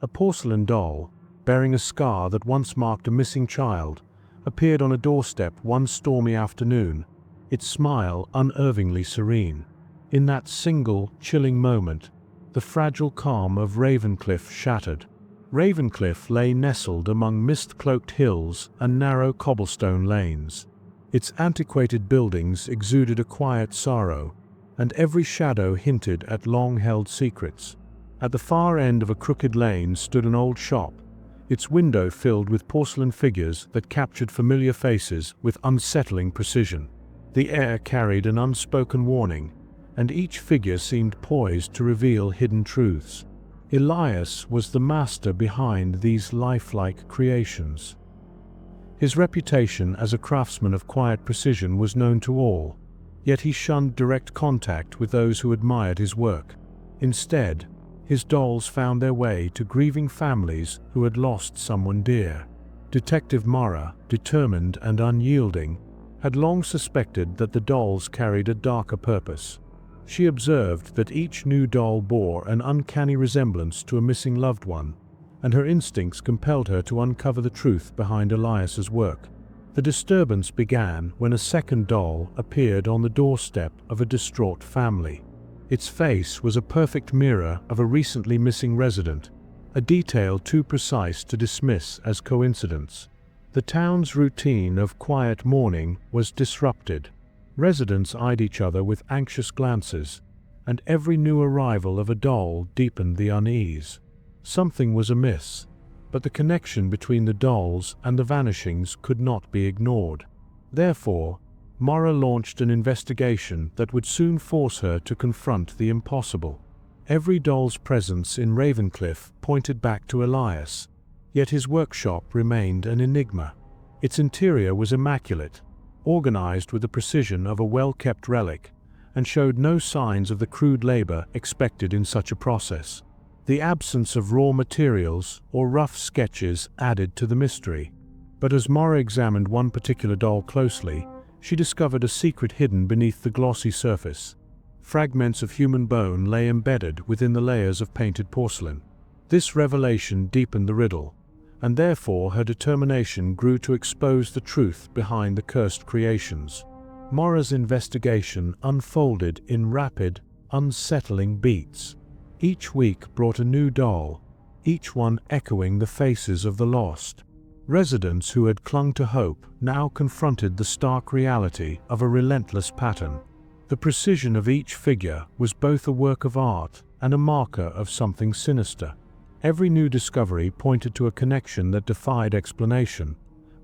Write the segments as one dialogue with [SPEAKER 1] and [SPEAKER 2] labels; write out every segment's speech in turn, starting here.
[SPEAKER 1] A porcelain doll, bearing a scar that once marked a missing child, appeared on a doorstep one stormy afternoon, its smile unervingly serene. In that single, chilling moment, the fragile calm of Ravencliff shattered. Ravencliff lay nestled among mist-cloaked hills and narrow cobblestone lanes. Its antiquated buildings exuded a quiet sorrow, and every shadow hinted at long-held secrets. At the far end of a crooked lane stood an old shop, its window filled with porcelain figures that captured familiar faces with unsettling precision. The air carried an unspoken warning, and each figure seemed poised to reveal hidden truths. Elias was the master behind these lifelike creations. His reputation as a craftsman of quiet precision was known to all, yet he shunned direct contact with those who admired his work. Instead, his dolls found their way to grieving families who had lost someone dear. Detective Mara, determined and unyielding, had long suspected that the dolls carried a darker purpose. She observed that each new doll bore an uncanny resemblance to a missing loved one, and her instincts compelled her to uncover the truth behind Elias's work. The disturbance began when a second doll appeared on the doorstep of a distraught family. Its face was a perfect mirror of a recently missing resident, a detail too precise to dismiss as coincidence. The town's routine of quiet mourning was disrupted. Residents eyed each other with anxious glances, and every new arrival of a doll deepened the unease. Something was amiss, but the connection between the dolls and the vanishings could not be ignored. Therefore, Mara launched an investigation that would soon force her to confront the impossible. Every doll's presence in Ravencliff pointed back to Elias, yet his workshop remained an enigma. Its interior was immaculate, organized with the precision of a well-kept relic, and showed no signs of the crude labor expected in such a process. The absence of raw materials or rough sketches added to the mystery. But as Mara examined one particular doll closely, she discovered a secret hidden beneath the glossy surface. Fragments of human bone lay embedded within the layers of painted porcelain. This revelation deepened the riddle, and therefore her determination grew to expose the truth behind the cursed creations. Mara's investigation unfolded in rapid, unsettling beats. Each week brought a new doll, each one echoing the faces of the lost. Residents who had clung to hope now confronted the stark reality of a relentless pattern. The precision of each figure was both a work of art and a marker of something sinister. Every new discovery pointed to a connection that defied explanation,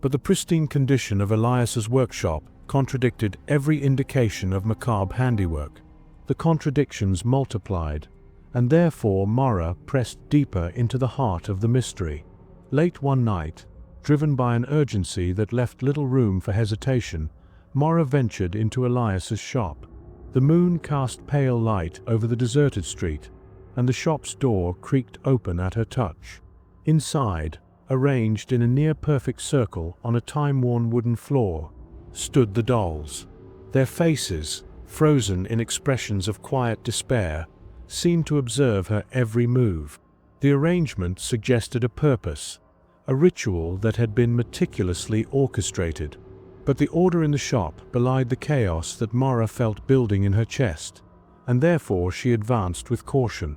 [SPEAKER 1] but the pristine condition of Elias's workshop contradicted every indication of macabre handiwork. The contradictions multiplied, and therefore Mara pressed deeper into the heart of the mystery. Late one night, driven by an urgency that left little room for hesitation, Mara ventured into Elias's shop. The moon cast pale light over the deserted street, and the shop's door creaked open at her touch. Inside, arranged in a near-perfect circle on a time-worn wooden floor, stood the dolls. Their faces, frozen in expressions of quiet despair, seemed to observe her every move. The arrangement suggested a purpose, a ritual that had been meticulously orchestrated. But the order in the shop belied the chaos that Mara felt building in her chest, and therefore she advanced with caution.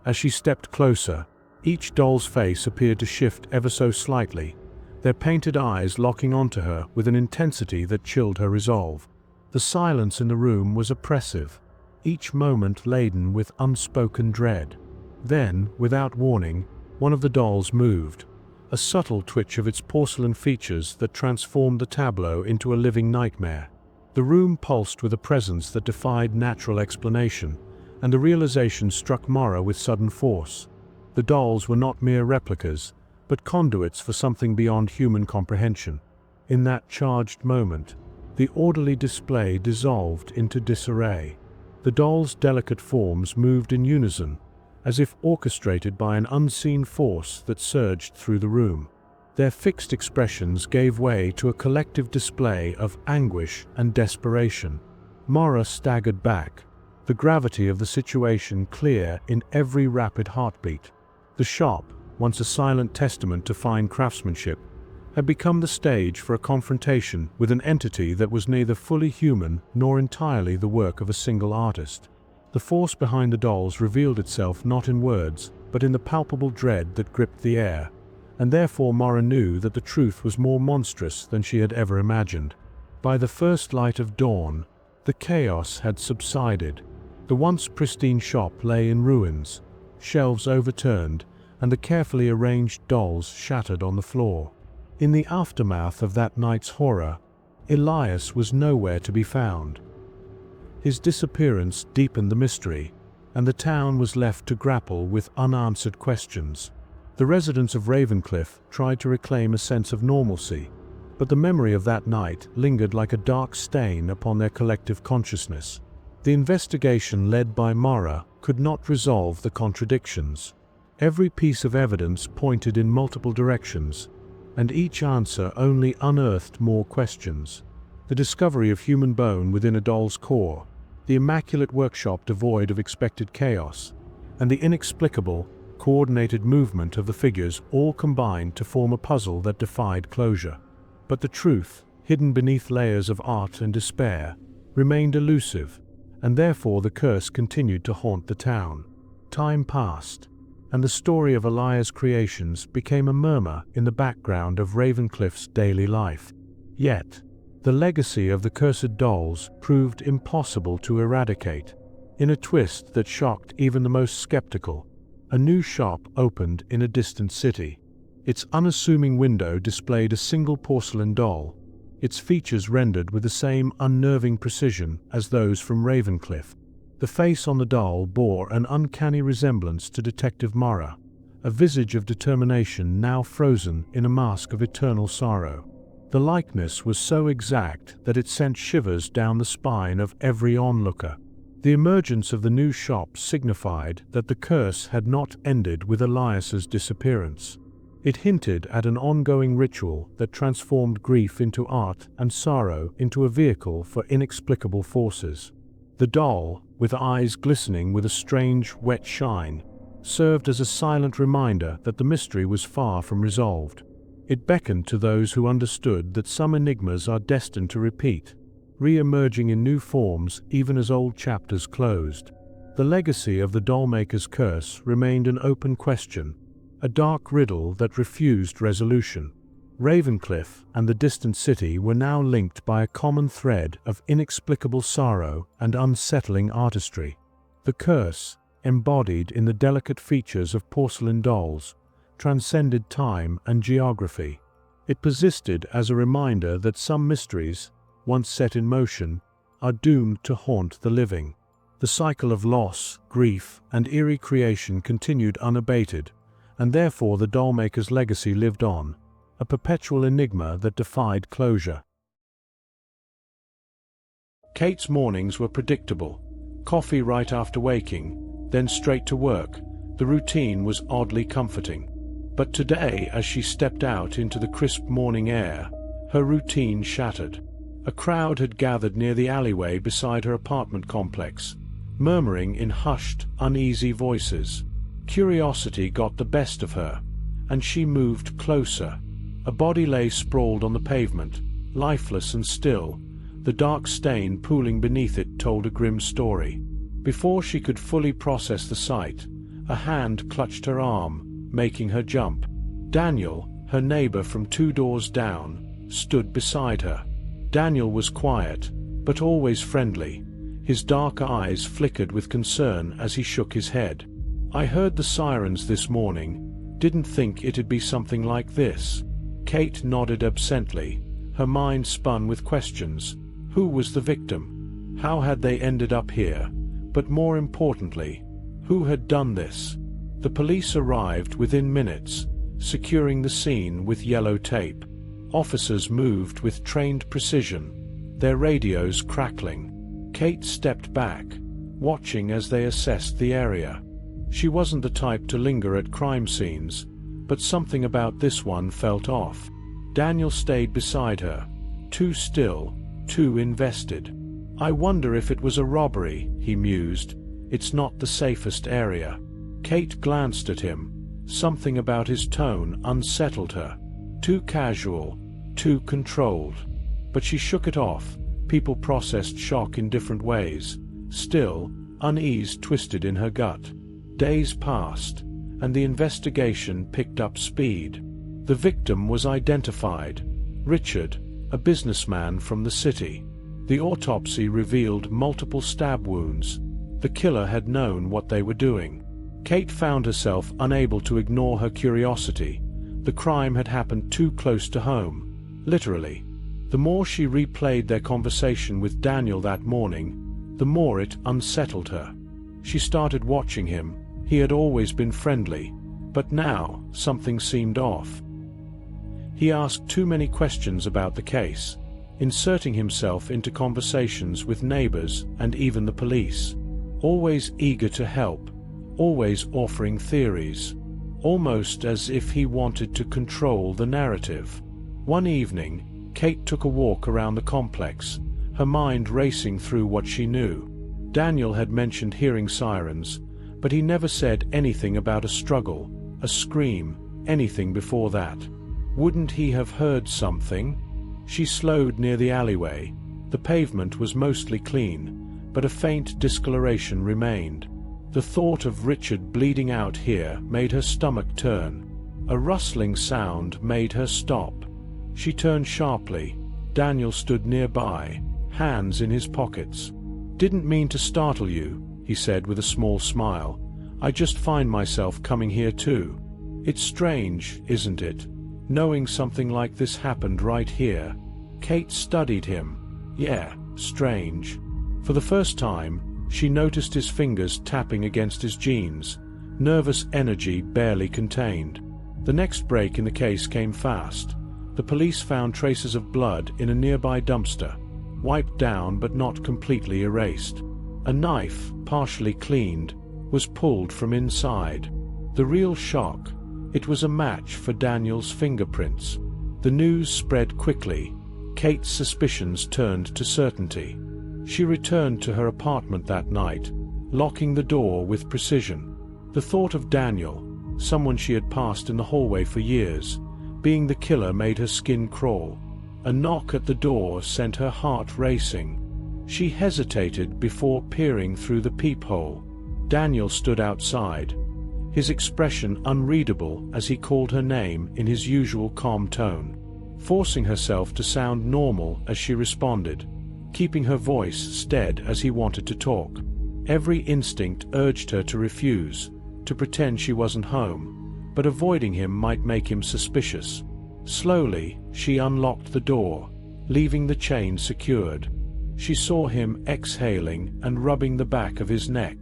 [SPEAKER 1] As she stepped closer, each doll's face appeared to shift ever so slightly, their painted eyes locking onto her with an intensity that chilled her resolve. The silence in the room was oppressive, each moment laden with unspoken dread. Then, without warning, one of the dolls moved, a subtle twitch of its porcelain features that transformed the tableau into a living nightmare. The room pulsed with a presence that defied natural explanation, and the realization struck Mara with sudden force. The dolls were not mere replicas, but conduits for something beyond human comprehension. In that charged moment, the orderly display dissolved into disarray. The dolls' delicate forms moved in unison, as if orchestrated by an unseen force that surged through the room. Their fixed expressions gave way to a collective display of anguish and desperation. Mara staggered back, the gravity of the situation clear in every rapid heartbeat. The shop, once a silent testament to fine craftsmanship, had become the stage for a confrontation with an entity that was neither fully human nor entirely the work of a single artist. The force behind the dolls revealed itself not in words, but in the palpable dread that gripped the air, and therefore Mara knew that the truth was more monstrous than she had ever imagined. By the first light of dawn, the chaos had subsided. The once pristine shop lay in ruins, shelves overturned, and the carefully arranged dolls shattered on the floor. In the aftermath of that night's horror, Elias was nowhere to be found. His disappearance deepened the mystery, and the town was left to grapple with unanswered questions. The residents of Ravencliff tried to reclaim a sense of normalcy, but the memory of that night lingered like a dark stain upon their collective consciousness. The investigation led by Mara could not resolve the contradictions. Every piece of evidence pointed in multiple directions, and each answer only unearthed more questions. The discovery of human bone within a doll's core, the immaculate workshop devoid of expected chaos, and the inexplicable, coordinated movement of the figures all combined to form a puzzle that defied closure. But the truth, hidden beneath layers of art and despair, remained elusive, and therefore the curse continued to haunt the town. Time passed, and the story of Elias' creations became a murmur in the background of Ravencliff's daily life. Yet, the legacy of the cursed dolls proved impossible to eradicate. In a twist that shocked even the most skeptical, a new shop opened in a distant city. Its unassuming window displayed a single porcelain doll, its features rendered with the same unnerving precision as those from Ravencliff. The face on the doll bore an uncanny resemblance to Detective Mara, a visage of determination now frozen in a mask of eternal sorrow. The likeness was so exact that it sent shivers down the spine of every onlooker. The emergence of the new shop signified that the curse had not ended with Elias's disappearance. It hinted at an ongoing ritual that transformed grief into art and sorrow into a vehicle for inexplicable forces. The doll, with eyes glistening with a strange, wet shine, served as a silent reminder that the mystery was far from resolved. It beckoned to those who understood that some enigmas are destined to repeat, re-emerging in new forms even as old chapters closed. The legacy of the dollmaker's curse remained an open question, a dark riddle that refused resolution. Ravencliff and the distant city were now linked by a common thread of inexplicable sorrow and unsettling artistry. The curse, embodied in the delicate features of porcelain dolls, transcended time and geography. It persisted as a reminder that some mysteries, once set in motion, are doomed to haunt the living. The cycle of loss, grief, and eerie creation continued unabated, and therefore the dollmaker's legacy lived on, a perpetual enigma that defied closure. Khate's mornings were predictable. Coffee right after waking, then straight to work. The routine was oddly comforting. But today, as she stepped out into the crisp morning air, her routine shattered. A crowd had gathered near the alleyway beside her apartment complex, murmuring in hushed, uneasy voices. Curiosity got the best of her, and she moved closer. A body lay sprawled on the pavement, lifeless and still. The dark stain pooling beneath it told a grim story. Before she could fully process the sight, a hand clutched her arm, making her jump. Daniel, her neighbor from 2 doors down, stood beside her. Daniel was quiet, but always friendly. His dark eyes flickered with concern as he shook his head. "I heard the sirens this morning. Didn't think it'd be something like this." Khate nodded absently, her mind spun with questions. Who was the victim? How had they ended up here? But more importantly, who had done this? The police arrived within minutes, securing the scene with yellow tape. Officers moved with trained precision, their radios crackling. Khate stepped back, watching as they assessed the area. She wasn't the type to linger at crime scenes, but something about this one felt off. Daniel stayed beside her, too still, too invested. "I wonder if it was a robbery," he mused. "It's not the safest area." Khate glanced at him, Something about his tone unsettled her. Too casual, too controlled. But she shook it off. People processed shock in different ways. Still, unease twisted in her gut. Days passed, and the investigation picked up speed. The victim was identified. Richard, a businessman from the city. The autopsy revealed multiple stab wounds. The killer had known what they were doing. Khate found herself unable to ignore her curiosity. The crime had happened too close to home, literally. The more she replayed their conversation with Daniel that morning, the more it unsettled her. She started watching him. He had always been friendly, but now something seemed off. He asked too many questions about the case, inserting himself into conversations with neighbors and even the police. Always eager to help, always offering theories, almost as if he wanted to control the narrative. One evening, Khate took a walk around the complex, her mind racing through what she knew. Daniel had mentioned hearing sirens, but he never said anything about a struggle, a scream, anything before that. Wouldn't he have heard something? She slowed near the alleyway. The pavement was mostly clean, but a faint discoloration remained. The thought of Richard bleeding out here made her stomach turn. A rustling sound made her stop. She turned sharply. Daniel stood nearby, hands in his pockets. "Didn't mean to startle you," he said with a small smile. "I just find myself coming here too. It's strange, isn't it? Knowing something like this happened right here." Khate studied him. Yeah, strange. For the first time, she noticed his fingers tapping against his jeans, nervous energy barely contained. The next break in the case came fast. The police found traces of blood in a nearby dumpster, wiped down but not completely erased. A knife, partially cleaned, was pulled from inside. The real shock: it was a match for Daniel's fingerprints. The news spread quickly. Khate's suspicions turned to certainty. She returned to her apartment that night, locking the door with precision. The thought of Daniel, someone she had passed in the hallway for years, being the killer made her skin crawl. A knock at the door sent her heart racing. She hesitated before peering through the peephole. Daniel stood outside, his expression unreadable as he called her name in his usual calm tone. Forcing herself to sound normal as she responded, keeping her voice steady as he wanted to talk. Every instinct urged her to refuse, to pretend she wasn't home, but avoiding him might make him suspicious. Slowly, she unlocked the door, leaving the chain secured. She saw him exhaling and rubbing the back of his neck.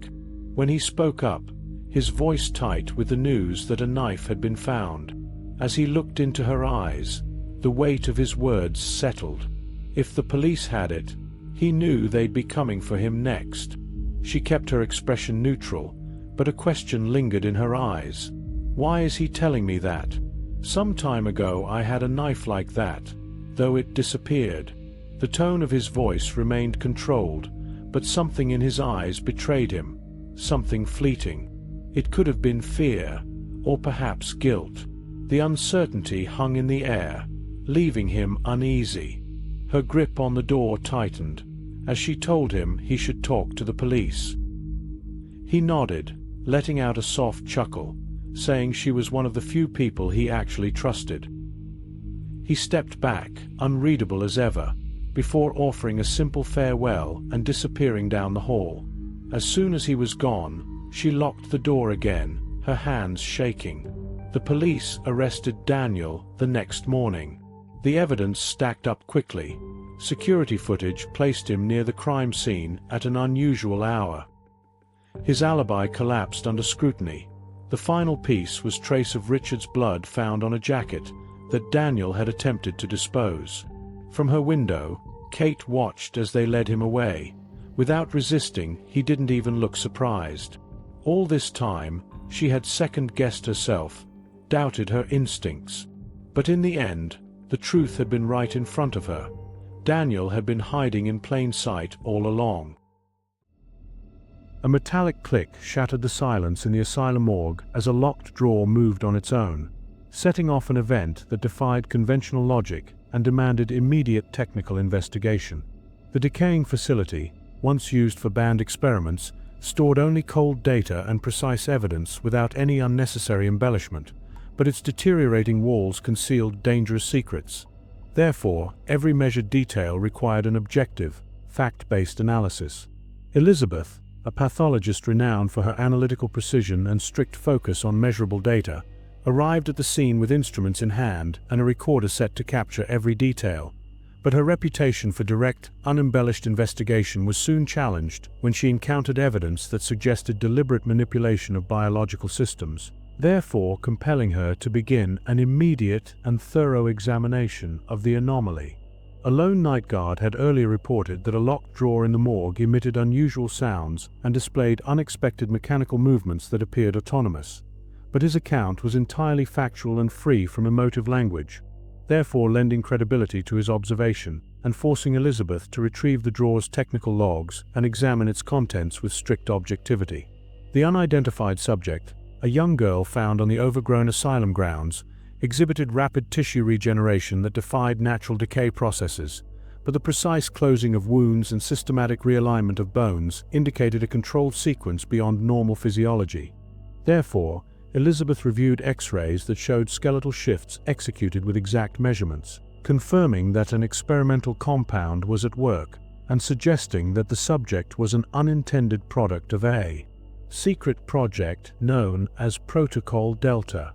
[SPEAKER 1] When he spoke up, his voice tight with the news that a knife had been found. As he looked into her eyes, the weight of his words settled. If the police had it, he knew they'd be coming for him next. She kept her expression neutral, but a question lingered in her eyes. Why is he telling me that? Some time ago I had a knife like that, though it disappeared. The tone of his voice remained controlled, but something in his eyes betrayed him, something fleeting. It could have been fear, or perhaps guilt. The uncertainty hung in the air, leaving him uneasy. Her grip on the door tightened, as she told him he should talk to the police. He nodded, letting out a soft chuckle, saying she was one of the few people he actually trusted. He stepped back, unreadable as ever, before offering a simple farewell and disappearing down the hall. As soon as he was gone, she locked the door again, her hands shaking. The police arrested Daniel the next morning. The evidence stacked up quickly. Security footage placed him near the crime scene at an unusual hour. His alibi collapsed under scrutiny. The final piece was trace of Richard's blood found on a jacket that Daniel had attempted to dispose. From her window, Khate watched as they led him away. Without resisting, he didn't even look surprised. All this time, she had second-guessed herself, doubted her instincts. But in the end, the truth had been right in front of her. Daniel had been hiding in plain sight all along. A metallic click shattered the silence in the Asylum Morgue as a locked drawer moved on its own, setting off an event that defied conventional logic and demanded immediate technical investigation. The decaying facility, once used for banned experiments, stored only cold data and precise evidence without any unnecessary embellishment, but its deteriorating walls concealed dangerous secrets. Therefore, every measured detail required an objective, fact-based analysis. Elizabeth, a pathologist renowned for her analytical precision and strict focus on measurable data, arrived at the scene with instruments in hand and a recorder set to capture every detail. But her reputation for direct, unembellished investigation was soon challenged when she encountered evidence that suggested deliberate manipulation of biological systems, therefore compelling her to begin an immediate and thorough examination of the anomaly. A lone night guard had earlier reported that a locked drawer in the morgue emitted unusual sounds and displayed unexpected mechanical movements that appeared autonomous. But his account was entirely factual and free from emotive language, therefore lending credibility to his observation and forcing Elizabeth to retrieve the drawer's technical logs and examine its contents with strict objectivity. The unidentified subject, a young girl found on the overgrown asylum grounds, exhibited rapid tissue regeneration that defied natural decay processes, but the precise closing of wounds and systematic realignment of bones indicated a controlled sequence beyond normal physiology. Therefore, Elizabeth reviewed X-rays that showed skeletal shifts executed with exact measurements, confirming that an experimental compound was at work and suggesting that the subject was an unintended product of a secret project known as Protocol Delta.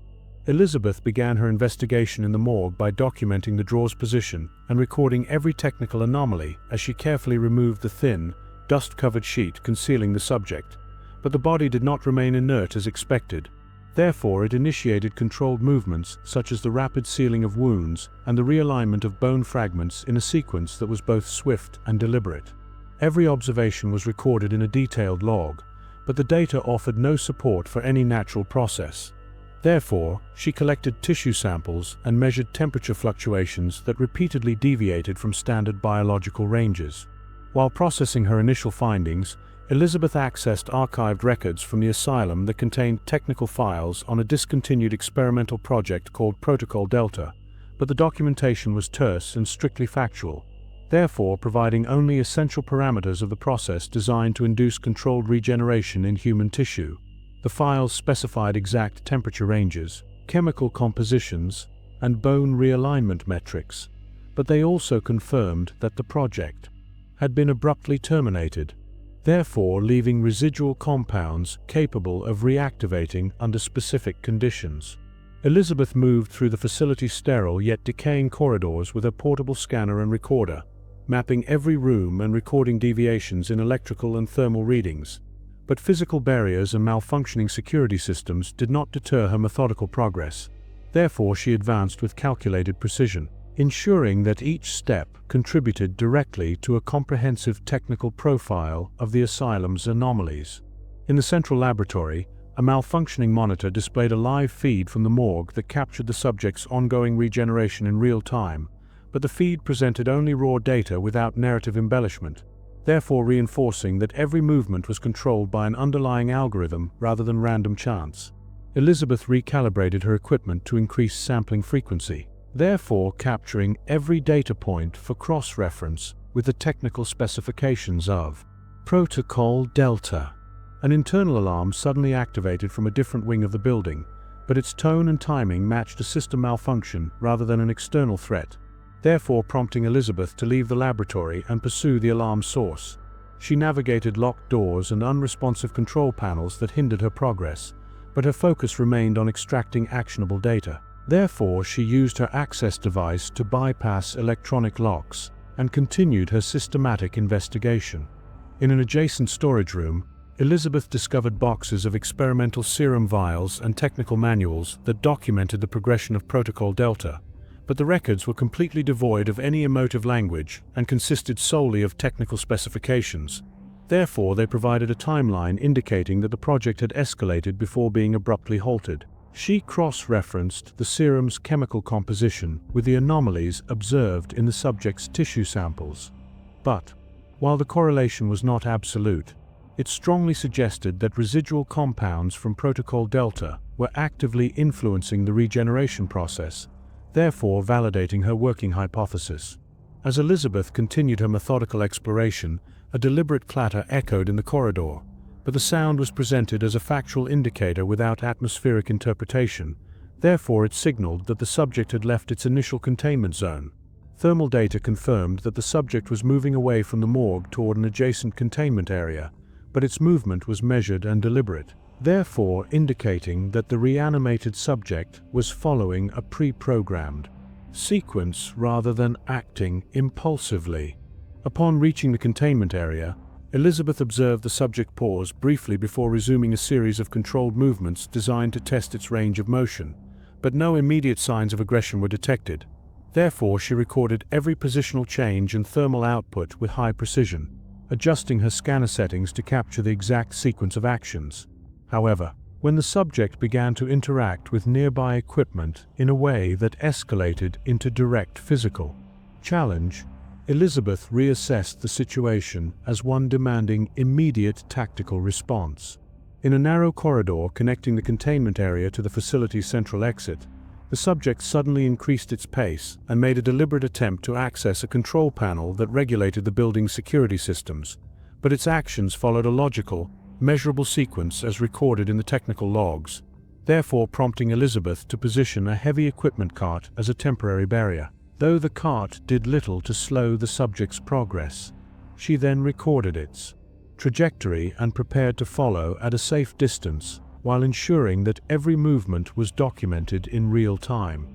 [SPEAKER 1] Elizabeth began her investigation in the morgue by documenting the drawer's position and recording every technical anomaly as she carefully removed the thin, dust-covered sheet concealing the subject. But the body did not remain inert as expected. Therefore, it initiated controlled movements such as the rapid sealing of wounds and the realignment of bone fragments in a sequence that was both swift and deliberate. Every observation was recorded in a detailed log, but the data offered no support for any natural process. Therefore, she collected tissue samples and measured temperature fluctuations that repeatedly deviated from standard biological ranges. While processing her initial findings, Elizabeth accessed archived records from the asylum that contained technical files on a discontinued experimental project called Protocol Delta, but the documentation was terse and strictly factual, therefore providing only essential parameters of the process designed to induce controlled regeneration in human tissue. The files specified exact temperature ranges, chemical compositions, and bone realignment metrics, but they also confirmed that the project had been abruptly terminated, therefore leaving residual compounds capable of reactivating under specific conditions. Elizabeth moved through the facility's sterile yet decaying corridors with her portable scanner and recorder, mapping every room and recording deviations in electrical and thermal readings. But physical barriers and malfunctioning security systems did not deter her methodical progress. Therefore, she advanced with calculated precision, ensuring that each step contributed directly to a comprehensive technical profile of the asylum's anomalies. In the central laboratory, a malfunctioning monitor displayed a live feed from the morgue that captured the subject's ongoing regeneration in real time, but the feed presented only raw data without narrative embellishment, therefore reinforcing that every movement was controlled by an underlying algorithm rather than random chance. Elizabeth recalibrated her equipment to increase sampling frequency, therefore capturing every data point for cross-reference with the technical specifications of Protocol Delta. An internal alarm suddenly activated from a different wing of the building, but its tone and timing matched a system malfunction rather than an external threat, therefore prompting Elizabeth to leave the laboratory and pursue the alarm source. She navigated locked doors and unresponsive control panels that hindered her progress, but her focus remained on extracting actionable data. Therefore, she used her access device to bypass electronic locks and continued her systematic investigation. In an adjacent storage room, Elizabeth discovered boxes of experimental serum vials and technical manuals that documented the progression of Protocol Delta, but the records were completely devoid of any emotive language and consisted solely of technical specifications. Therefore, they provided a timeline indicating that the project had escalated before being abruptly halted. She cross-referenced the serum's chemical composition with the anomalies observed in the subject's tissue samples. But, while the correlation was not absolute, It strongly suggested that residual compounds from Protocol Delta were actively influencing the regeneration process, therefore validating her working hypothesis. As Elizabeth continued her methodical exploration, a deliberate clatter echoed in the corridor, but the sound was presented as a factual indicator without atmospheric interpretation. Therefore, it signaled that the subject had left its initial containment zone. Thermal data confirmed that the subject was moving away from the morgue toward an adjacent containment area, but its movement was measured and deliberate, therefore indicating that the reanimated subject was following a pre-programmed sequence rather than acting impulsively. Upon reaching the containment area, Elizabeth observed the subject pause briefly before resuming a series of controlled movements designed to test its range of motion, but no immediate signs of aggression were detected. Therefore, she recorded every positional change and thermal output with high precision, adjusting her scanner settings to capture the exact sequence of actions. However, when the subject began to interact with nearby equipment in a way that escalated into direct physical challenge, Elizabeth reassessed the situation as one demanding immediate tactical response. In a narrow corridor connecting the containment area to the facility's central exit, the subject suddenly increased its pace and made a deliberate attempt to access a control panel that regulated the building's security systems, but its actions followed a logical, measurable sequence as recorded in the technical logs, therefore prompting Elizabeth to position a heavy equipment cart as a temporary barrier. Though the cart did little to slow the subject's progress, she then recorded its trajectory and prepared to follow at a safe distance, while ensuring that every movement was documented in real time.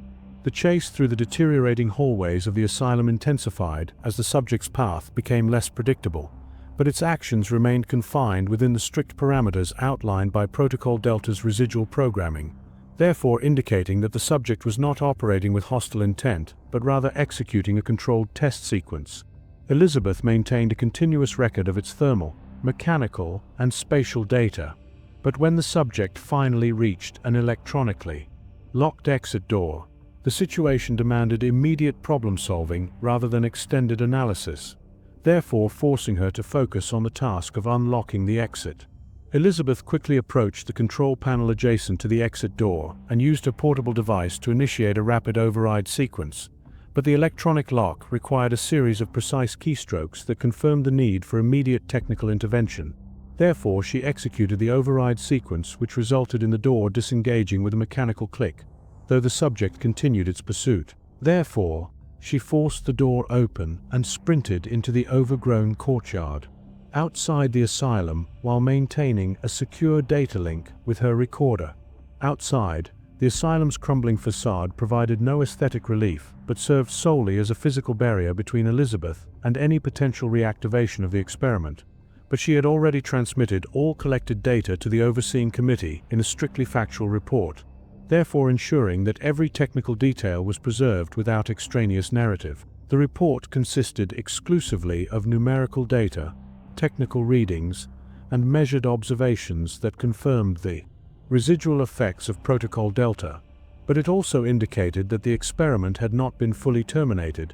[SPEAKER 1] The chase through the deteriorating hallways of the asylum intensified as the subject's path became less predictable, but its actions remained confined within the strict parameters outlined by Protocol Delta's residual programming, therefore indicating that the subject was not operating with hostile intent, but rather executing a controlled test sequence. Elizabeth maintained a continuous record of its thermal, mechanical, and spatial data, but when the subject finally reached an electronically locked exit door, the situation demanded immediate problem-solving rather than extended analysis, therefore forcing her to focus on the task of unlocking the exit. Elizabeth quickly approached the control panel adjacent to the exit door and used her portable device to initiate a rapid override sequence, but the electronic lock required a series of precise keystrokes that confirmed the need for immediate technical intervention. Therefore, she executed the override sequence, which resulted in the door disengaging with a mechanical click, though the subject continued its pursuit. Therefore, she forced the door open and sprinted into the overgrown courtyard outside the asylum while maintaining a secure data link with her recorder. Outside, the asylum's crumbling facade provided no aesthetic relief, but served solely as a physical barrier between Elizabeth and any potential reactivation of the experiment. But she had already transmitted all collected data to the overseeing committee in a strictly factual report, therefore ensuring that every technical detail was preserved without extraneous narrative. The report consisted exclusively of numerical data, technical readings, and measured observations that confirmed the residual effects of Protocol Delta, but it also indicated that the experiment had not been fully terminated,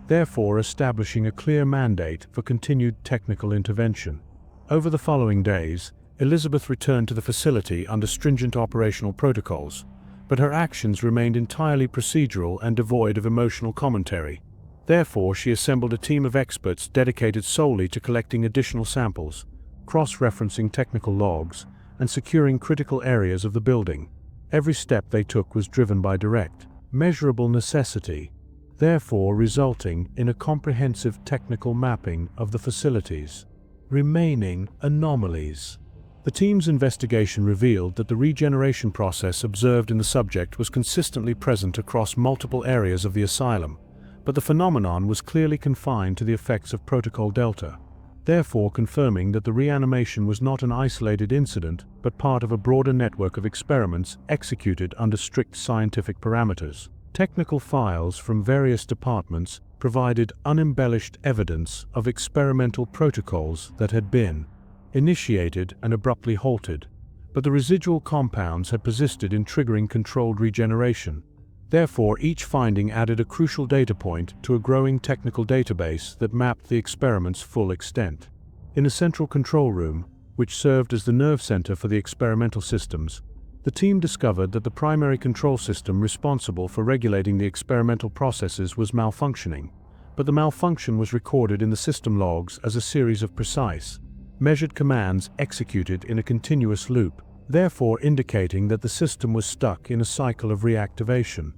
[SPEAKER 1] therefore establishing a clear mandate for continued technical intervention. Over the following days, Elizabeth returned to the facility under stringent operational protocols, but her actions remained entirely procedural and devoid of emotional commentary. Therefore, she assembled a team of experts dedicated solely to collecting additional samples, cross-referencing technical logs, and securing critical areas of the building. Every step they took was driven by direct, measurable necessity, therefore resulting in a comprehensive technical mapping of the facility's remaining anomalies. The team's investigation revealed that the regeneration process observed in the subject was consistently present across multiple areas of the asylum, but the phenomenon was clearly confined to the effects of Protocol Delta, therefore confirming that the reanimation was not an isolated incident but part of a broader network of experiments executed under strict scientific parameters. Technical files from various departments provided unembellished evidence of experimental protocols that had been initiated and abruptly halted, but the residual compounds had persisted in triggering controlled regeneration. Therefore, each finding added a crucial data point to a growing technical database that mapped the experiment's full extent. In a central control room, which served as the nerve center for the experimental systems, the team discovered that the primary control system responsible for regulating the experimental processes was malfunctioning, but the malfunction was recorded in the system logs as a series of precise, measured commands executed in a continuous loop, therefore indicating that the system was stuck in a cycle of reactivation.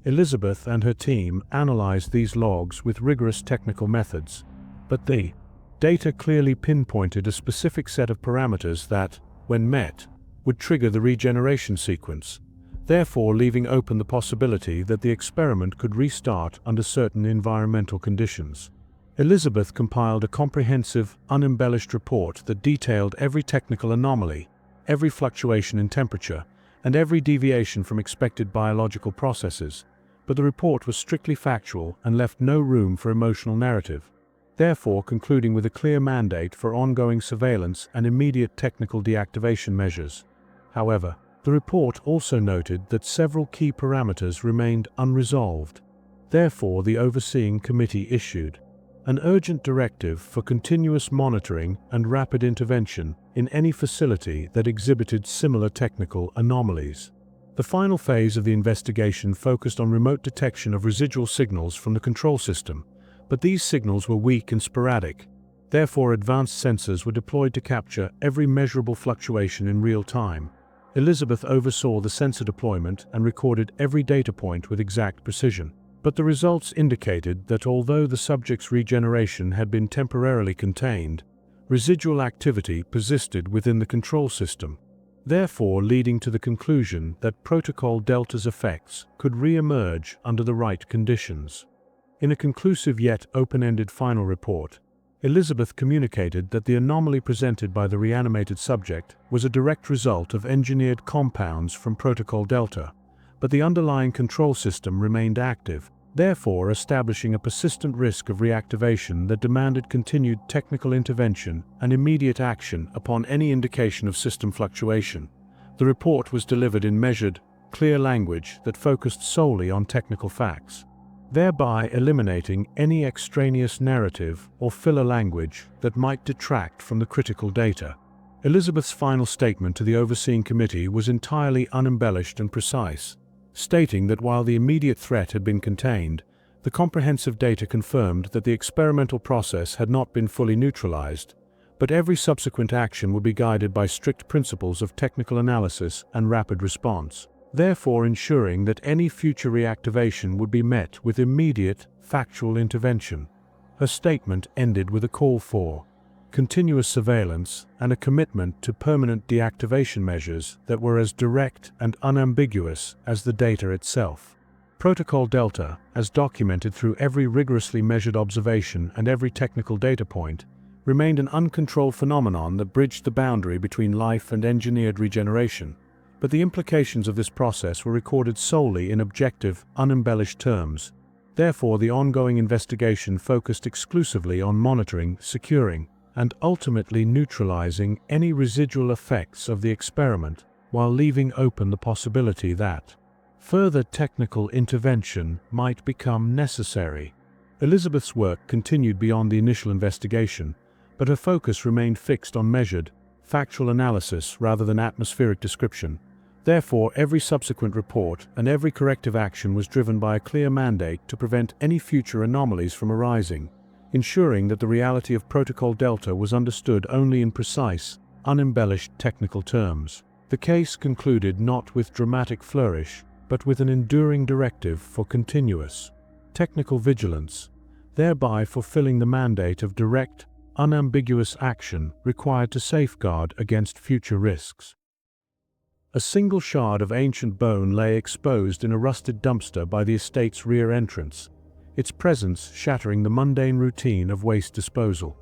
[SPEAKER 1] Elizabeth and her team analyzed these logs with rigorous technical methods, but the data clearly pinpointed a specific set of parameters that, when met, would trigger the regeneration sequence, therefore leaving open the possibility that the experiment could restart under certain environmental conditions. Elizabeth compiled a comprehensive, unembellished report that detailed every technical anomaly, every fluctuation in temperature, and every deviation from expected biological processes, but the report was strictly factual and left no room for emotional narrative, therefore concluding with a clear mandate for ongoing surveillance and immediate technical deactivation measures. However, the report also noted that several key parameters remained unresolved. Therefore, the overseeing committee issued an urgent directive for continuous monitoring and rapid intervention in any facility that exhibited similar technical anomalies. The final phase of the investigation focused on remote detection of residual signals from the control system, but these signals were weak and sporadic. Therefore, advanced sensors were deployed to capture every measurable fluctuation in real time. Elizabeth oversaw the sensor deployment and recorded every data point with exact precision. But the results indicated that although the subject's regeneration had been temporarily contained, residual activity persisted within the control system, therefore leading to the conclusion that Protocol Delta's effects could re-emerge under the right conditions. In a conclusive yet open-ended final report, Elizabeth communicated that the anomaly presented by the reanimated subject was a direct result of engineered compounds from Protocol Delta, but the underlying control system remained active, therefore establishing a persistent risk of reactivation that demanded continued technical intervention and immediate action upon any indication of system fluctuation. The report was delivered in measured, clear language that focused solely on technical facts, thereby eliminating any extraneous narrative or filler language that might detract from the critical data. Elizabeth's final statement to the overseeing committee was entirely unembellished and precise, stating that while the immediate threat had been contained, the comprehensive data confirmed that the experimental process had not been fully neutralized, but every subsequent action would be guided by strict principles of technical analysis and rapid response, therefore ensuring that any future reactivation would be met with immediate, factual intervention. Her statement ended with a call for continuous surveillance and a commitment to permanent deactivation measures that were as direct and unambiguous as the data itself. Protocol Delta, as documented through every rigorously measured observation and every technical data point, remained an uncontrolled phenomenon that bridged the boundary between life and engineered regeneration, but the implications of this process were recorded solely in objective, unembellished terms. Therefore, the ongoing investigation focused exclusively on monitoring, securing, and ultimately neutralizing any residual effects of the experiment, while leaving open the possibility that further technical intervention might become necessary. Elizabeth's work continued beyond the initial investigation, but her focus remained fixed on measured, factual analysis rather than atmospheric description. Therefore, every subsequent report and every corrective action was driven by a clear mandate to prevent any future anomalies from arising, ensuring that the reality of Protocol Delta was understood only in precise, unembellished technical terms. The case concluded not with dramatic flourish, but with an enduring directive for continuous, technical vigilance, thereby fulfilling the mandate of direct, unambiguous action required to safeguard against future risks. A single shard of ancient bone lay exposed in a rusted dumpster by the estate's rear entrance, its presence shattering the mundane routine of waste disposal.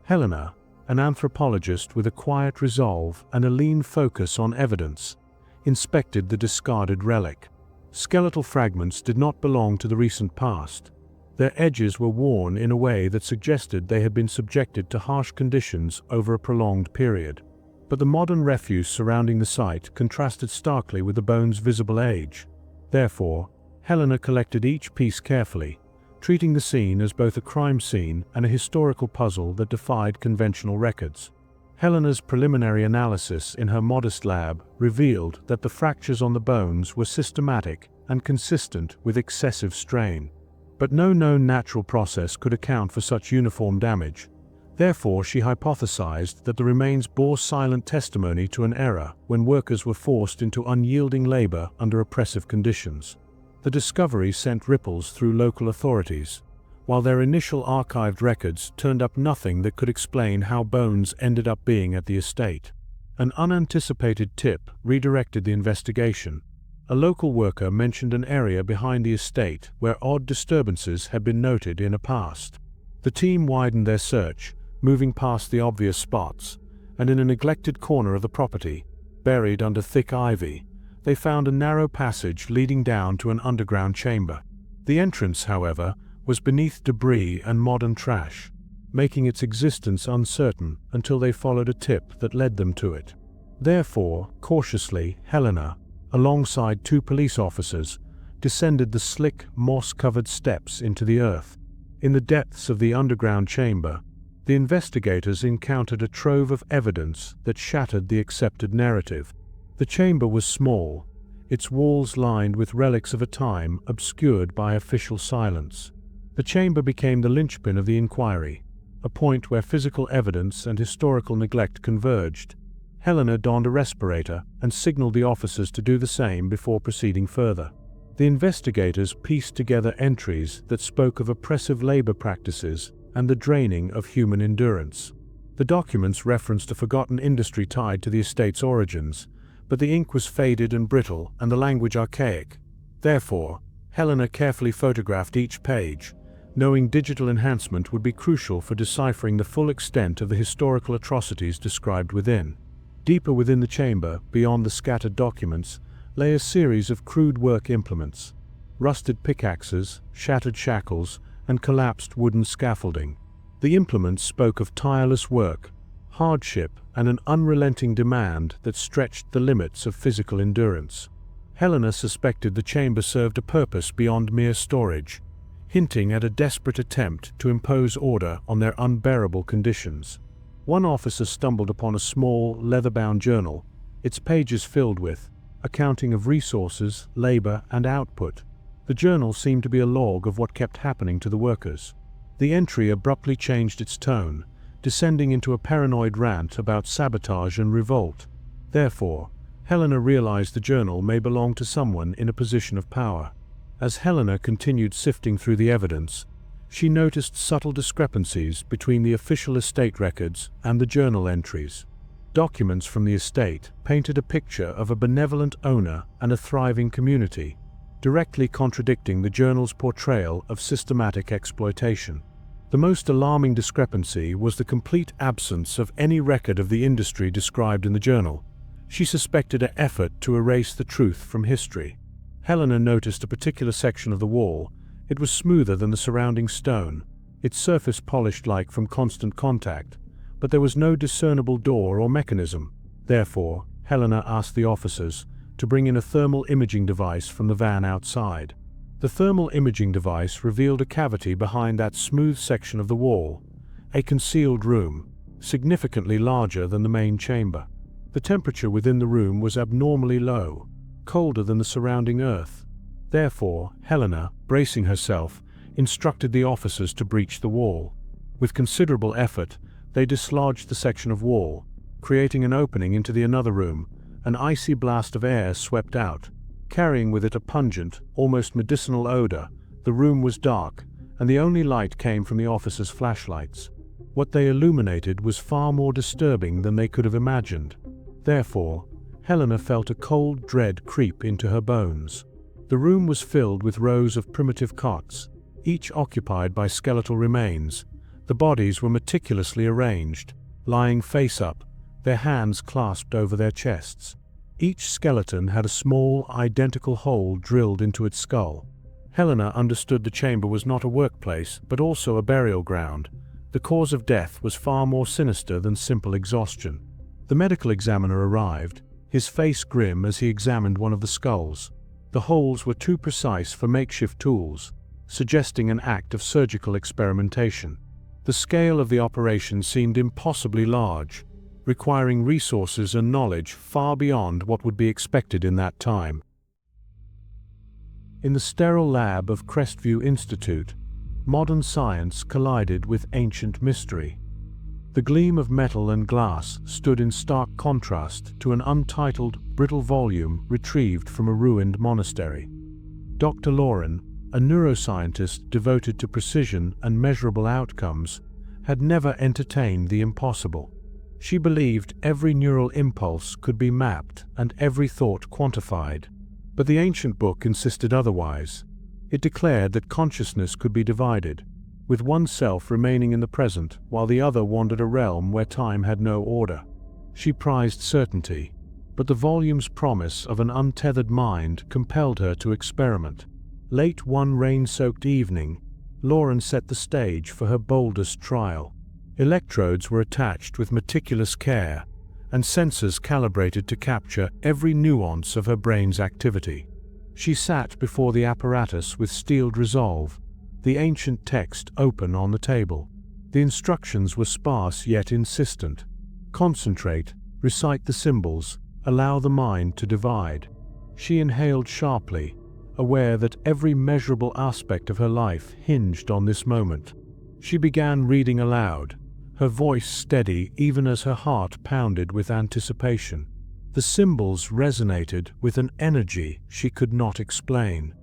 [SPEAKER 1] Helena, an anthropologist with a quiet resolve and a lean focus on evidence, inspected the discarded relic. Skeletal fragments did not belong to the recent past. Their edges were worn in a way that suggested they had been subjected to harsh conditions over a prolonged period. But the modern refuse surrounding the site contrasted starkly with the bone's visible age. Therefore, Helena collected each piece carefully, treating the scene as both a crime scene and a historical puzzle that defied conventional records. Helena's preliminary analysis in her modest lab revealed that the fractures on the bones were systematic and consistent with excessive strain. But no known natural process could account for such uniform damage. Therefore, she hypothesized that the remains bore silent testimony to an era when workers were forced into unyielding labor under oppressive conditions. The discovery sent ripples through local authorities, while their initial archived records turned up nothing that could explain how bones ended up being at the estate. An unanticipated tip redirected the investigation. A local worker mentioned an area behind the estate where odd disturbances had been noted in a past. The team widened their search, moving past the obvious spots, and in a neglected corner of the property, buried under thick ivy, they found a narrow passage leading down to an underground chamber. The entrance, however, was beneath debris and modern trash, making its existence uncertain until they followed a tip that led them to it. Therefore, cautiously, Helena, alongside 2 police officers, descended the slick, moss-covered steps into the earth. In the depths of the underground chamber, the investigators encountered a trove of evidence that shattered the accepted narrative. The chamber was small, its walls lined with relics of a time obscured by official silence. The chamber became the linchpin of the inquiry, a point where physical evidence and historical neglect converged. Helena donned a respirator and signaled the officers to do the same before proceeding further. The investigators pieced together entries that spoke of oppressive labor practices and the draining of human endurance. The documents referenced a forgotten industry tied to the estate's origins, but the ink was faded and brittle and the language archaic. Therefore, Helena carefully photographed each page, knowing digital enhancement would be crucial for deciphering the full extent of the historical atrocities described within. Deeper within the chamber, beyond the scattered documents, lay a series of crude work implements: rusted pickaxes, shattered shackles, and collapsed wooden scaffolding. The implements spoke of tireless work, hardship, and an unrelenting demand that stretched the limits of physical endurance. Helena suspected the chamber served a purpose beyond mere storage, hinting at a desperate attempt to impose order on their unbearable conditions. One officer stumbled upon a small, leather-bound journal, its pages filled with accounting of resources, labor, and output. The journal seemed to be a log of what kept happening to the workers. The entry abruptly changed its tone, descending into a paranoid rant about sabotage and revolt. Therefore, Helena realized the journal may belong to someone in a position of power. As Helena continued sifting through the evidence, she noticed subtle discrepancies between the official estate records and the journal entries. Documents from the estate painted a picture of a benevolent owner and a thriving community, directly contradicting the journal's portrayal of systematic exploitation. The most alarming discrepancy was the complete absence of any record of the industry described in the journal. She suspected an effort to erase the truth from history. Helena noticed a particular section of the wall. It was smoother than the surrounding stone, its surface polished like from constant contact, but there was no discernible door or mechanism. Therefore, Helena asked the officers to bring in a thermal imaging device from the van outside. The thermal imaging device revealed a cavity behind that smooth section of the wall, a concealed room, significantly larger than the main chamber. The temperature within the room was abnormally low, colder than the surrounding earth. Therefore, Helena, bracing herself, instructed the officers to breach the wall. With considerable effort, they dislodged the section of wall, creating an opening into the another room. An icy blast of air swept out, carrying with it a pungent, almost medicinal odor. The room was dark, and the only light came from the officers' flashlights. What they illuminated was far more disturbing than they could have imagined. Therefore, Helena felt a cold dread creep into her bones. The room was filled with rows of primitive cots, each occupied by skeletal remains. The bodies were meticulously arranged, lying face up, their hands clasped over their chests. Each skeleton had a small, identical hole drilled into its skull. Helena understood the chamber was not a workplace, but also a burial ground. The cause of death was far more sinister than simple exhaustion. The medical examiner arrived, his face grim as he examined one of the skulls. The holes were too precise for makeshift tools, suggesting an act of surgical experimentation. The scale of the operation seemed impossibly large, requiring resources and knowledge far beyond what would be expected in that time. In the sterile lab of Crestview Institute, modern science collided with ancient mystery. The gleam of metal and glass stood in stark contrast to an untitled, brittle volume retrieved from a ruined monastery. Dr. Lauren, a neuroscientist devoted to precision and measurable outcomes, had never entertained the impossible. She believed every neural impulse could be mapped and every thought quantified. But the ancient book insisted otherwise. It declared that consciousness could be divided, with one self remaining in the present while the other wandered a realm where time had no order. She prized certainty, but the volume's promise of an untethered mind compelled her to experiment. Late one rain-soaked evening, Lauren set the stage for her boldest trial. Electrodes were attached with meticulous care, and sensors calibrated to capture every nuance of her brain's activity. She sat before the apparatus with steeled resolve, the ancient text open on the table. The instructions were sparse yet insistent. Concentrate, recite the symbols, allow the mind to divide. She inhaled sharply, aware that every measurable aspect of her life hinged on this moment. She began reading aloud, her voice steady even as her heart pounded with anticipation. The symbols resonated with an energy she could not explain.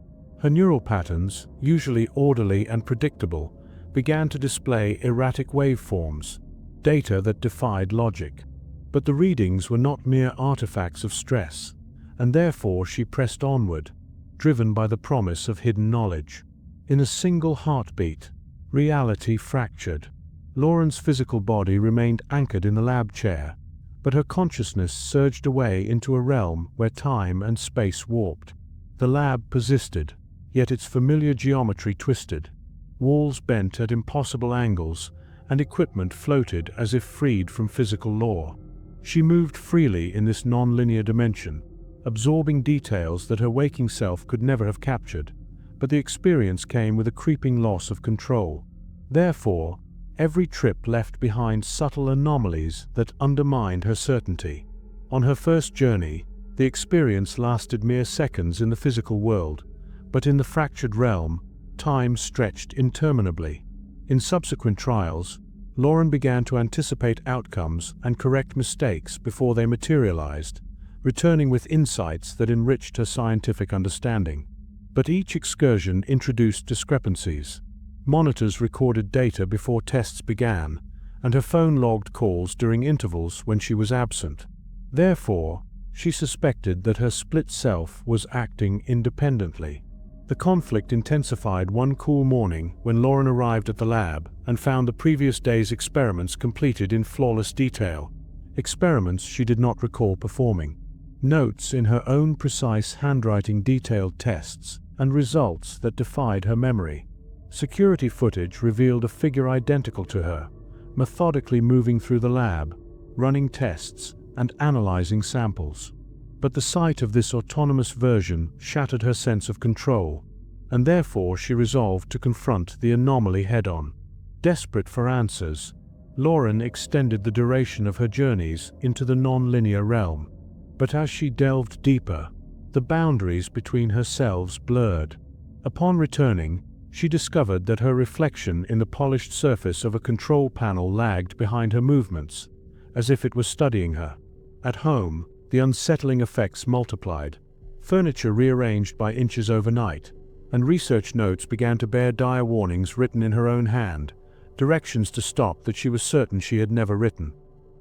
[SPEAKER 1] Her neural patterns, usually orderly and predictable, began to display erratic waveforms, data that defied logic. But the readings were not mere artifacts of stress, and therefore she pressed onward, driven by the promise of hidden knowledge. In a single heartbeat, reality fractured. Lauren's physical body remained anchored in the lab chair, but her consciousness surged away into a realm where time and space warped. The lab persisted, yet its familiar geometry twisted. Walls bent at impossible angles, and equipment floated as if freed from physical law. She moved freely in this non-linear dimension, absorbing details that her waking self could never have captured, but the experience came with a creeping loss of control. Therefore, every trip left behind subtle anomalies that undermined her certainty. On her first journey, the experience lasted mere seconds in the physical world, but in the fractured realm, time stretched interminably. In subsequent trials, Lauren began to anticipate outcomes and correct mistakes before they materialized, returning with insights that enriched her scientific understanding. But each excursion introduced discrepancies. Monitors recorded data before tests began, and her phone logged calls during intervals when she was absent. Therefore, she suspected that her split self was acting independently. The conflict intensified one cool morning when Lauren arrived at the lab and found the previous day's experiments completed in flawless detail. Experiments she did not recall performing. Notes in her own precise handwriting detailed tests, and results that defied her memory. Security footage revealed a figure identical to her, methodically moving through the lab, running tests, and analyzing samples. But the sight of this autonomous version shattered her sense of control, and therefore she resolved to confront the anomaly head-on. Desperate for answers, Lauren extended the duration of her journeys into the non-linear realm. But as she delved deeper, the boundaries between her selves blurred. Upon returning, she discovered that her reflection in the polished surface of a control panel lagged behind her movements, as if it was studying her. At home, the unsettling effects multiplied. Furniture rearranged by inches overnight, and research notes began to bear dire warnings written in her own hand, directions to stop that she was certain she had never written.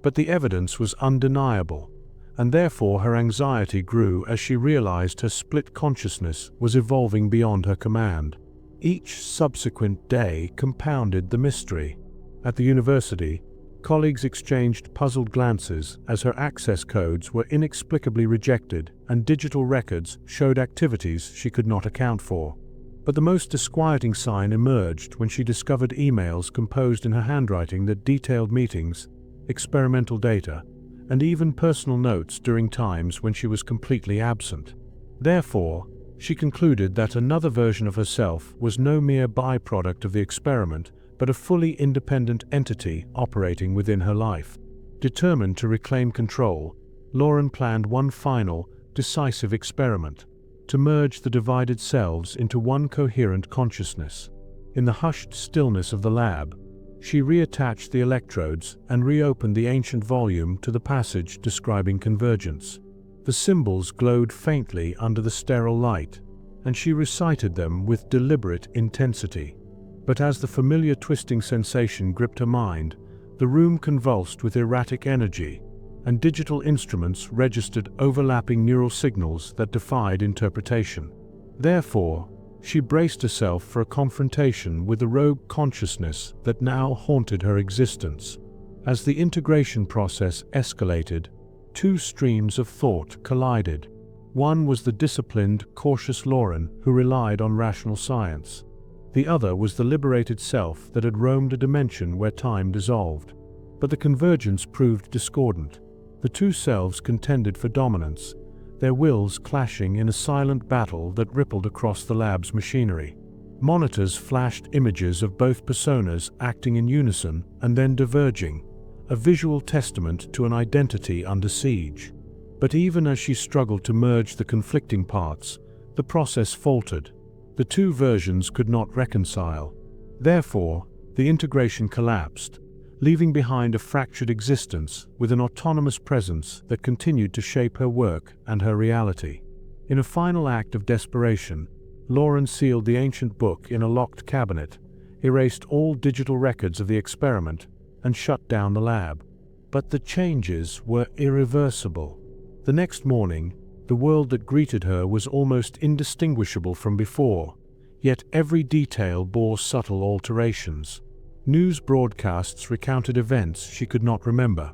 [SPEAKER 1] But the evidence was undeniable, and therefore her anxiety grew as she realized her split consciousness was evolving beyond her command. Each subsequent day compounded the mystery. At the university, colleagues exchanged puzzled glances as her access codes were inexplicably rejected and digital records showed activities she could not account for. But the most disquieting sign emerged when she discovered emails composed in her handwriting that detailed meetings, experimental data, and even personal notes during times when she was completely absent. Therefore, she concluded that another version of herself was no mere byproduct of the experiment, but a fully independent entity operating within her life. Determined to reclaim control, Lauren planned one final, decisive experiment: to merge the divided selves into one coherent consciousness. In the hushed stillness of the lab, she reattached the electrodes and reopened the ancient volume to the passage describing convergence. The symbols glowed faintly under the sterile light, and she recited them with deliberate intensity. But as the familiar twisting sensation gripped her mind, the room convulsed with erratic energy, and digital instruments registered overlapping neural signals that defied interpretation. Therefore, she braced herself for a confrontation with the rogue consciousness that now haunted her existence. As the integration process escalated, two streams of thought collided. One was the disciplined, cautious Lauren who relied on rational science. The other was the liberated self that had roamed a dimension where time dissolved. But the convergence proved discordant. The two selves contended for dominance, their wills clashing in a silent battle that rippled across the lab's machinery. Monitors flashed images of both personas acting in unison and then diverging, a visual testament to an identity under siege. But even as she struggled to merge the conflicting parts, the process faltered. The two versions could not reconcile. Therefore, the integration collapsed, leaving behind a fractured existence with an autonomous presence that continued to shape her work and her reality. In a final act of desperation, Lauren sealed the ancient book in a locked cabinet, erased all digital records of the experiment, and shut down the lab. But the changes were irreversible. The next morning, the world that greeted her was almost indistinguishable from before, yet every detail bore subtle alterations. News broadcasts recounted events she could not remember,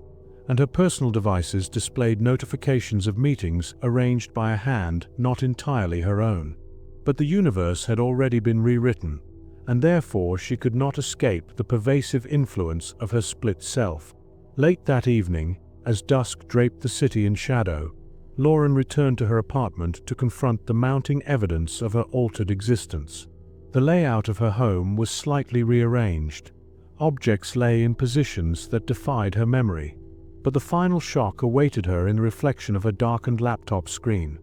[SPEAKER 1] and her personal devices displayed notifications of meetings arranged by a hand not entirely her own. But the universe had already been rewritten, and therefore she could not escape the pervasive influence of her split self. Late that evening, as dusk draped the city in shadow, Lauren returned to her apartment to confront the mounting evidence of her altered existence. The layout of her home was slightly rearranged. Objects lay in positions that defied her memory. But the final shock awaited her in the reflection of her darkened laptop screen.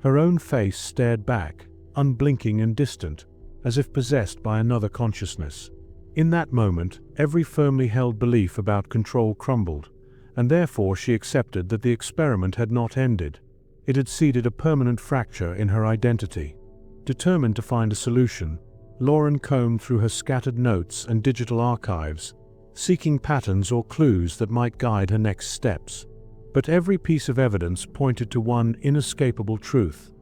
[SPEAKER 1] Her own face stared back, unblinking and distant, as if possessed by another consciousness. In that moment, every firmly held belief about control crumbled, and therefore she accepted that the experiment had not ended. It had seeded a permanent fracture in her identity. Determined to find a solution, Lauren combed through her scattered notes and digital archives, seeking patterns or clues that might guide her next steps. But every piece of evidence pointed to one inescapable truth.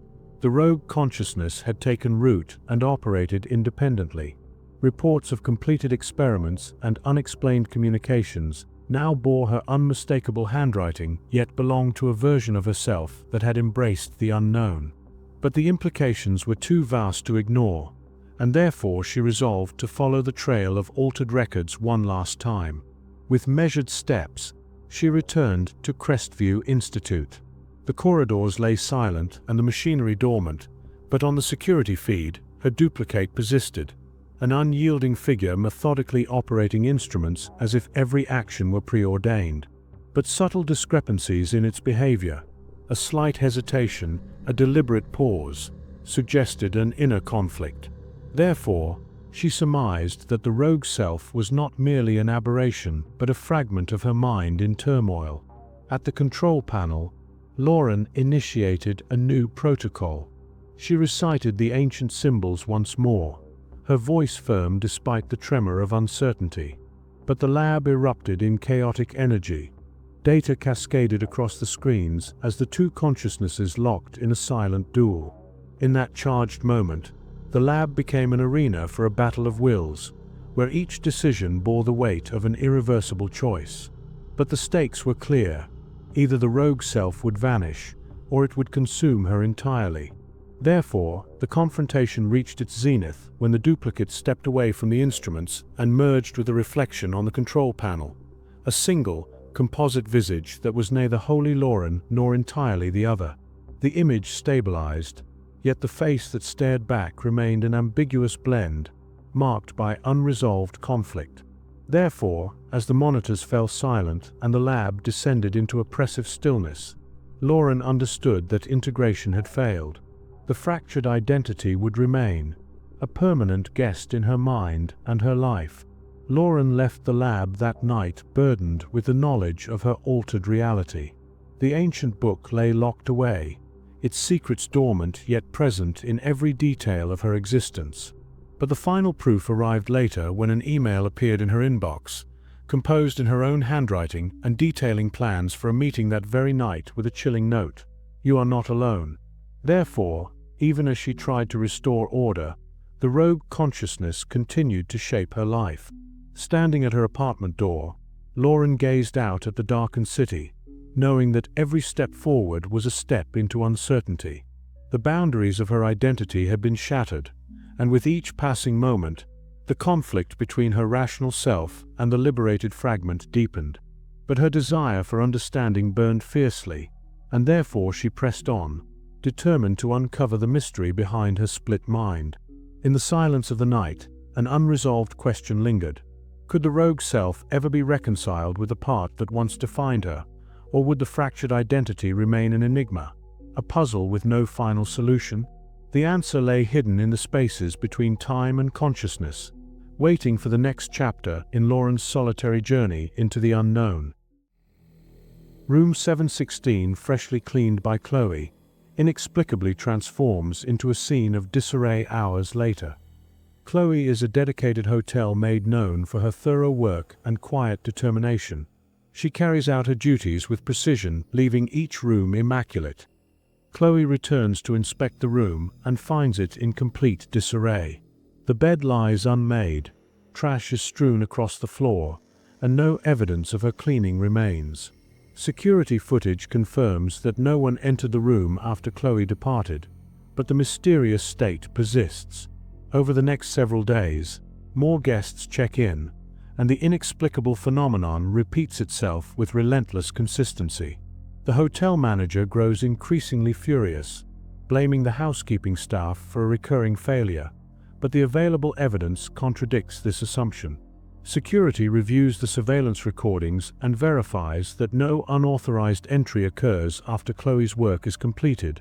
[SPEAKER 1] The rogue consciousness had taken root and operated independently. Reports of completed experiments and unexplained communications now bore her unmistakable handwriting, yet belonged to a version of herself that had embraced the unknown. But the implications were too vast to ignore, and therefore she resolved to follow the trail of altered records one last time. With measured steps, she returned to Crestview Institute. The corridors lay silent and the machinery dormant, but on the security feed, her duplicate persisted, an unyielding figure methodically operating instruments as if every action were preordained. But subtle discrepancies in its behavior, a slight hesitation, a deliberate pause, suggested an inner conflict. Therefore, she surmised that the rogue self was not merely an aberration but a fragment of her mind in turmoil. At the control panel, Lauren initiated a new protocol. She recited the ancient symbols once more, her voice firm despite the tremor of uncertainty. But the lab erupted in chaotic energy. Data cascaded across the screens as the two consciousnesses locked in a silent duel. In that charged moment, the lab became an arena for a battle of wills, where each decision bore the weight of an irreversible choice. But the stakes were clear. Either the rogue self would vanish, or it would consume her entirely. Therefore, the confrontation reached its zenith when the duplicate stepped away from the instruments and merged with a reflection on the control panel, a single, composite visage that was neither wholly Lauren nor entirely the other. The image stabilized, yet the face that stared back remained an ambiguous blend, marked by unresolved conflict. Therefore, as the monitors fell silent and the lab descended into oppressive stillness, Lauren understood that integration had failed. The fractured identity would remain, a permanent guest in her mind and her life. Lauren left the lab that night burdened with the knowledge of her altered reality. The ancient book lay locked away, its secrets dormant yet present in every detail of her existence. But the final proof arrived later when an email appeared in her inbox, composed in her own handwriting and detailing plans for a meeting that very night with a chilling note. "You are not alone." Therefore, even as she tried to restore order, the rogue consciousness continued to shape her life. Standing at her apartment door, Lauren gazed out at the darkened city, knowing that every step forward was a step into uncertainty. The boundaries of her identity had been shattered, and with each passing moment, the conflict between her rational self and the liberated fragment deepened. But her desire for understanding burned fiercely, and therefore she pressed on, determined to uncover the mystery behind her split mind. In the silence of the night, an unresolved question lingered. Could the rogue self ever be reconciled with the part that once defined her, or would the fractured identity remain an enigma, a puzzle with no final solution? The answer lay hidden in the spaces between time and consciousness, waiting for the next chapter in Lauren's solitary journey into the unknown. Room 716, freshly cleaned by Chloe, inexplicably transforms into a scene of disarray hours later. Chloe is a dedicated hotel maid known for her thorough work and quiet determination. She carries out her duties with precision, leaving each room immaculate. Chloe returns to inspect the room and finds it in complete disarray. The bed lies unmade, trash is strewn across the floor, and no evidence of her cleaning remains. Security footage confirms that no one entered the room after Chloe departed, but the mysterious state persists. Over the next several days, more guests check in, and the inexplicable phenomenon repeats itself with relentless consistency. The hotel manager grows increasingly furious, blaming the housekeeping staff for a recurring failure, but the available evidence contradicts this assumption. Security reviews the surveillance recordings and verifies that no unauthorized entry occurs after Chloe's work is completed,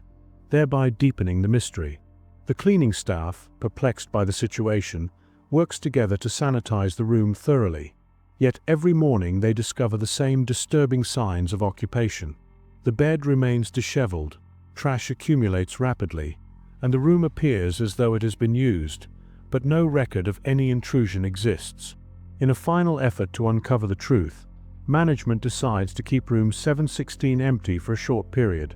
[SPEAKER 1] thereby deepening the mystery. The cleaning staff, perplexed by the situation, works together to sanitize the room thoroughly, yet every morning they discover the same disturbing signs of occupation. The bed remains disheveled, trash accumulates rapidly, and the room appears as though it has been used, but no record of any intrusion exists. In a final effort to uncover the truth, management decides to keep room 716 empty for a short period,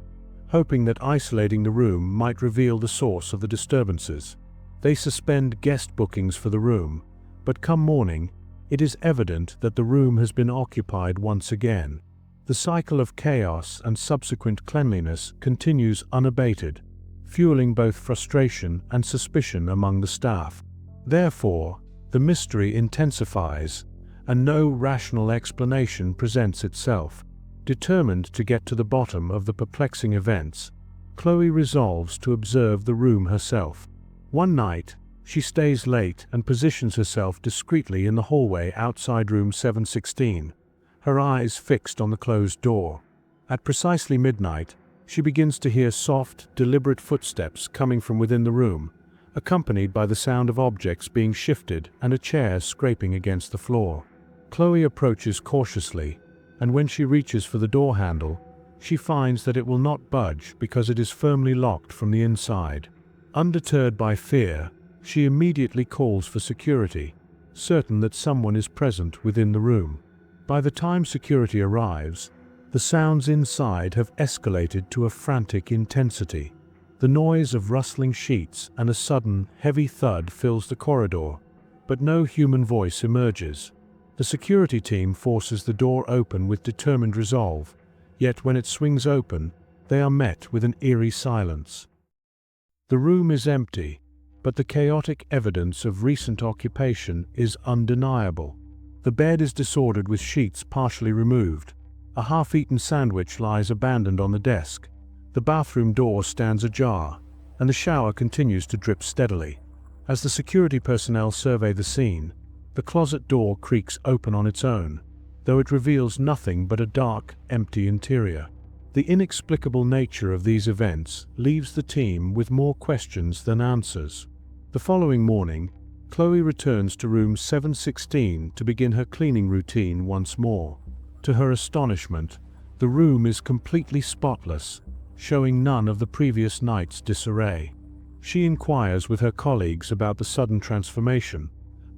[SPEAKER 1] hoping that isolating the room might reveal the source of the disturbances. They suspend guest bookings for the room, but come morning, it is evident that the room has been occupied once again. The cycle of chaos and subsequent cleanliness continues unabated, fueling both frustration and suspicion among the staff. Therefore, the mystery intensifies, and no rational explanation presents itself. Determined to get to the bottom of the perplexing events, Chloe resolves to observe the room herself. One night, she stays late and positions herself discreetly in the hallway outside room 716, her eyes fixed on the closed door. At precisely midnight, she begins to hear soft, deliberate footsteps coming from within the room, accompanied by the sound of objects being shifted and a chair scraping against the floor. Chloe approaches cautiously, and when she reaches for the door handle, she finds that it will not budge because it is firmly locked from the inside. Undeterred by fear, she immediately calls for security, certain that someone is present within the room. By the time security arrives, the sounds inside have escalated to a frantic intensity. The noise of rustling sheets and a sudden, heavy thud fills the corridor, but no human voice emerges. The security team forces the door open with determined resolve, yet when it swings open, they are met with an eerie silence. The room is empty, but the chaotic evidence of recent occupation is undeniable. The bed is disordered with sheets partially removed. A half-eaten sandwich lies abandoned on the desk. The bathroom door stands ajar, and the shower continues to drip steadily. As the security personnel survey the scene, The closet door creaks open on its own, though it reveals nothing but a dark, empty interior. The inexplicable nature of these events leaves the team with more questions than answers. The following morning, Chloe returns to room 716 to begin her cleaning routine once more. To her astonishment, the room is completely spotless, showing none of the previous night's disarray. She inquires with her colleagues about the sudden transformation,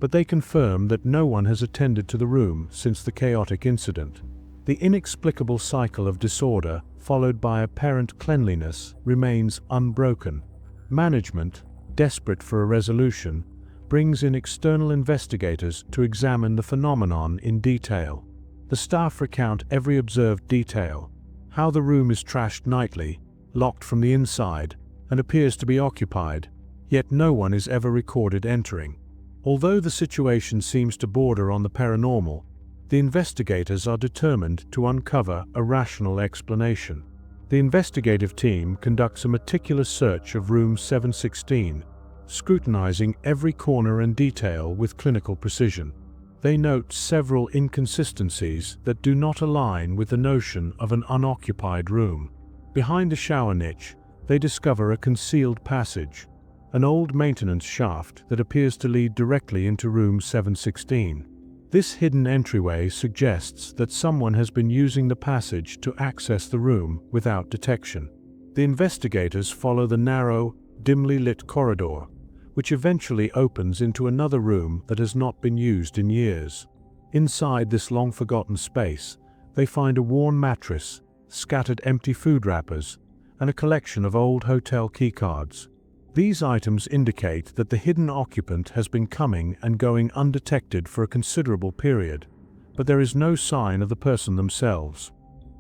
[SPEAKER 1] but they confirm that no one has attended to the room since the chaotic incident. The inexplicable cycle of disorder, followed by apparent cleanliness, remains unbroken. Management, desperate for a resolution, brings in external investigators to examine the phenomenon in detail. The staff recount every observed detail: how the room is trashed nightly, locked from the inside, and appears to be occupied, yet no one is ever recorded entering. Although the situation seems to border on the paranormal, the investigators are determined to uncover a rational explanation. The investigative team conducts a meticulous search of room 716, scrutinizing every corner and detail with clinical precision. They note several inconsistencies that do not align with the notion of an unoccupied room. Behind the shower niche, they discover a concealed passage, an old maintenance shaft that appears to lead directly into room 716. This hidden entryway suggests that someone has been using the passage to access the room without detection. The investigators follow the narrow, dimly lit corridor, which eventually opens into another room that has not been used in years. Inside this long-forgotten space, they find a worn mattress, scattered empty food wrappers, and a collection of old hotel keycards. These items indicate that the hidden occupant has been coming and going undetected for a considerable period, but there is no sign of the person themselves.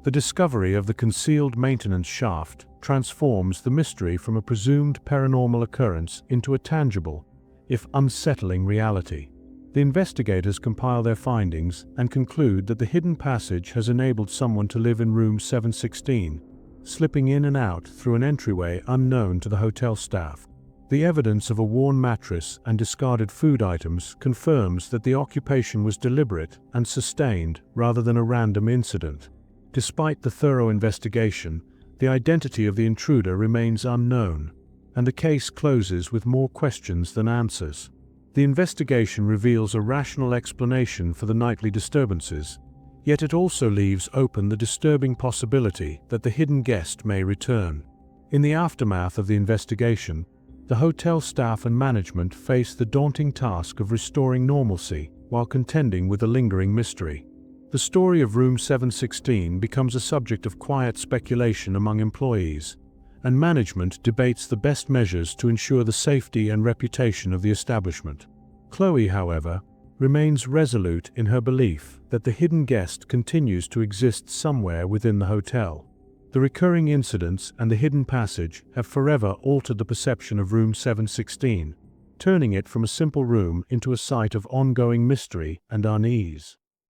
[SPEAKER 1] The discovery of the concealed maintenance shaft transforms the mystery from a presumed paranormal occurrence into a tangible, if unsettling, reality. The investigators compile their findings and conclude that the hidden passage has enabled someone to live in room 716, slipping in and out through an entryway unknown to the hotel staff. The evidence of a worn mattress and discarded food items confirms that the occupation was deliberate and sustained rather than a random incident. Despite the thorough investigation, the identity of the intruder remains unknown, and the case closes with more questions than answers. The investigation reveals a rational explanation for the nightly disturbances, yet it also leaves open the disturbing possibility that the hidden guest may return. In the aftermath of the investigation, the hotel staff and management face the daunting task of restoring normalcy while contending with the lingering mystery. The story of room 716 becomes a subject of quiet speculation among employees, and management debates the best measures to ensure the safety and reputation of the establishment. Chloe, however, remains resolute in her belief that the hidden guest continues to exist somewhere within the hotel. The recurring incidents and the hidden passage have forever altered the perception of room 716, turning it from a simple room into a site of ongoing mystery and unease.